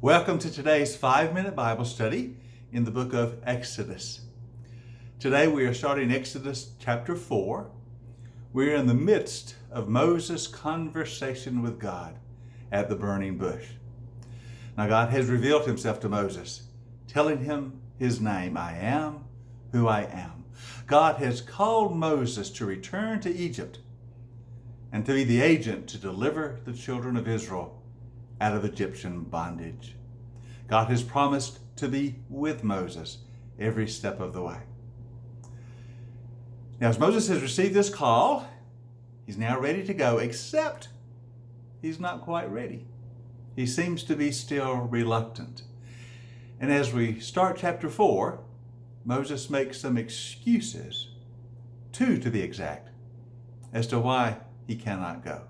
Welcome to today's 5-minute Bible study in the book of Exodus. Today we are starting Exodus chapter 4. We're in the midst of Moses' conversation with God at the burning bush. Now God has revealed himself to Moses, telling him his name, I am who I am. God has called Moses to return to Egypt and to be the agent to deliver the children of Israel out of Egyptian bondage. God has promised to be with Moses every step of the way. Now, as Moses has received this call, he's now ready to go, except he's not quite ready. He seems to be still reluctant. And as we start chapter 4, Moses makes some excuses, two to be exact, as to why he cannot go.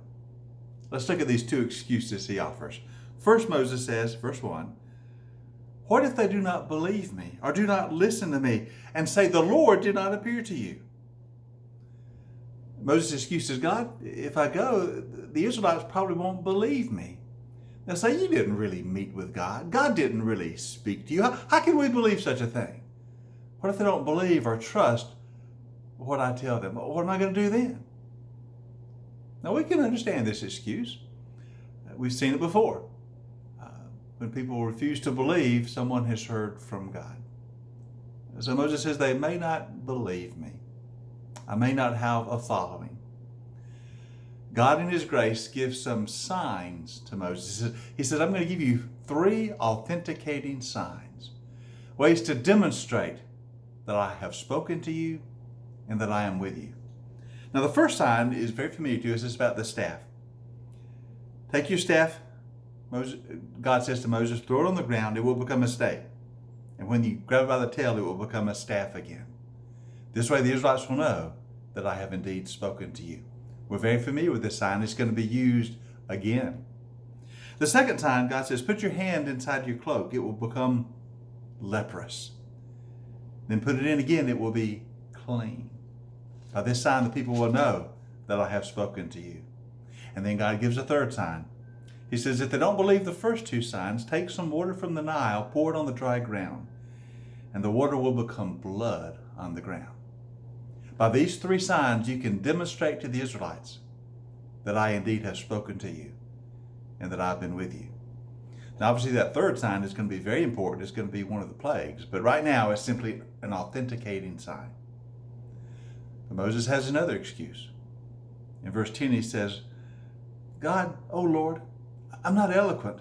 Let's look at these two excuses he offers. First, Moses says, verse 1, what if they do not believe me or do not listen to me and say, the Lord did not appear to you? Moses' excuse is, God, if I go, the Israelites probably won't believe me. They'll say, you didn't really meet with God. God didn't really speak to you. How can we believe such a thing? What if they don't believe or trust what I tell them? What am I going to do then? Now, we can understand this excuse. We've seen it before. When people refuse to believe, someone has heard from God. So Moses says, they may not believe me. I may not have a following. God in his grace gives some signs to Moses. He says, I'm going to give you 3 authenticating signs, ways to demonstrate that I have spoken to you and that I am with you. Now, the first sign is very familiar to us. It's about the staff. Take your staff. God says to Moses, throw it on the ground. It will become a stake. And when you grab it by the tail, it will become a staff again. This way, the Israelites will know that I have indeed spoken to you. We're very familiar with this sign. It's going to be used again. The second sign, God says, put your hand inside your cloak. It will become leprous. Then put it in again. It will be clean. By this sign, the people will know that I have spoken to you. And then God gives a third sign. He says, if they don't believe the first 2 signs, take some water from the Nile, pour it on the dry ground, and the water will become blood on the ground. By these 3 signs, you can demonstrate to the Israelites that I indeed have spoken to you and that I've been with you. Now, obviously, that third sign is going to be very important. It's going to be one of the plagues. But right now, it's simply an authenticating sign. But Moses has another excuse. In verse 10, he says, God, O Lord, I'm not eloquent,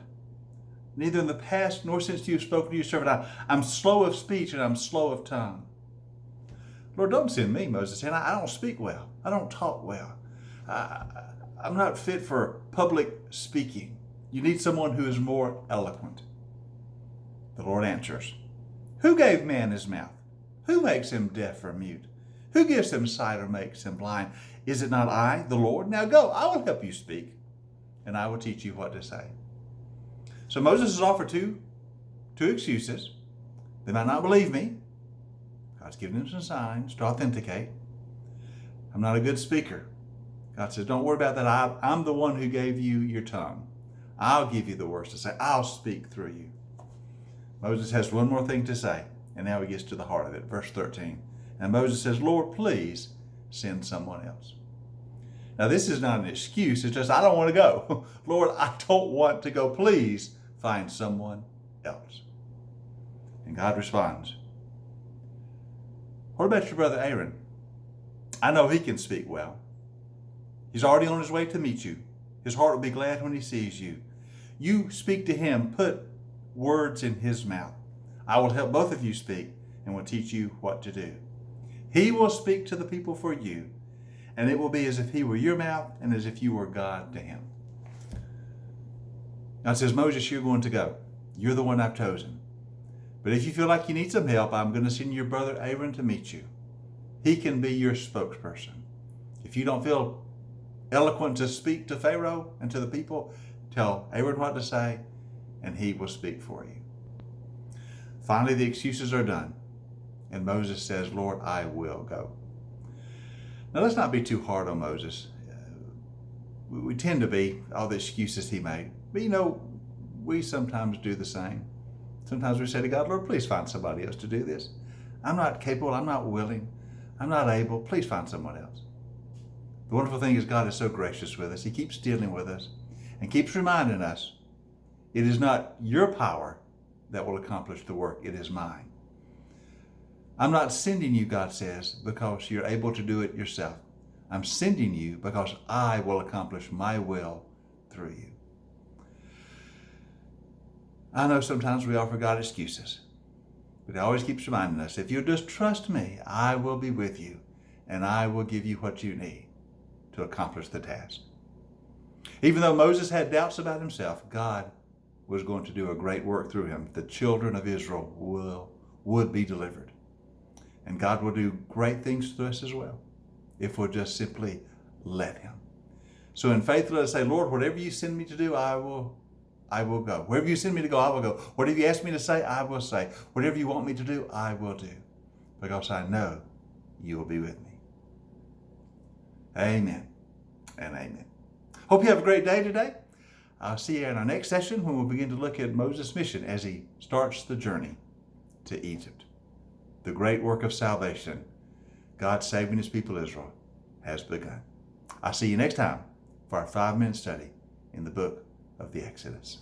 neither in the past nor since you have spoken to your servant. I'm slow of speech and I'm slow of tongue. Lord, don't send me, Moses said. I don't speak well. I don't talk well. I'm not fit for public speaking. You need someone who is more eloquent. The Lord answers, who gave man his mouth? Who makes him deaf or mute? Who gives him sight or makes him blind? Is it not I, the Lord? Now go, I will help you speak, and I will teach you what to say. So Moses has offered two excuses. They might not believe me. God's given them some signs to authenticate. I'm not a good speaker. God says, don't worry about that. I'm the one who gave you your tongue. I'll give you the words to say. I'll speak through you. Moses has one more thing to say, and now he gets to the heart of it. Verse 13. And Moses says, Lord, please send someone else. Now, this is not an excuse. It's just, I don't want to go. Lord, I don't want to go. Please find someone else. And God responds, what about your brother Aaron? I know he can speak well. He's already on his way to meet you. His heart will be glad when he sees you. You speak to him. Put words in his mouth. I will help both of you speak and will teach you what to do. He will speak to the people for you, and it will be as if he were your mouth and as if you were God to him. God says, Moses, you're going to go. You're the one I've chosen. But if you feel like you need some help, I'm going to send your brother Aaron to meet you. He can be your spokesperson. If you don't feel eloquent to speak to Pharaoh and to the people, tell Aaron what to say, and he will speak for you. Finally, the excuses are done. And Moses says, Lord, I will go. Now, let's not be too hard on Moses. We tend to be, all the excuses he made. But we sometimes do the same. Sometimes we say to God, Lord, please find somebody else to do this. I'm not capable, I'm not willing, I'm not able. Please find someone else. The wonderful thing is God is so gracious with us. He keeps dealing with us and keeps reminding us, it is not your power that will accomplish the work, it is mine. I'm not sending you, God says, because you're able to do it yourself. I'm sending you because I will accomplish my will through you. I know sometimes we offer God excuses, but He always keeps reminding us, if you just trust me, I will be with you and I will give you what you need to accomplish the task. Even though Moses had doubts about himself, God was going to do a great work through him. The children of Israel would be delivered. And God will do great things through us as well, if we'll just simply let Him. So in faith, let us say, Lord, whatever you send me to do, I will go. Wherever you send me to go, I will go. Whatever you ask me to say, I will say. Whatever you want me to do, I will do. Because I know you will be with me. Amen and amen. Hope you have a great day today. I'll see you in our next session when we'll begin to look at Moses' mission as he starts the journey to Egypt. The great work of salvation, God saving His people Israel, has begun. I'll see you next time for our 5-minute study in the book of the Exodus.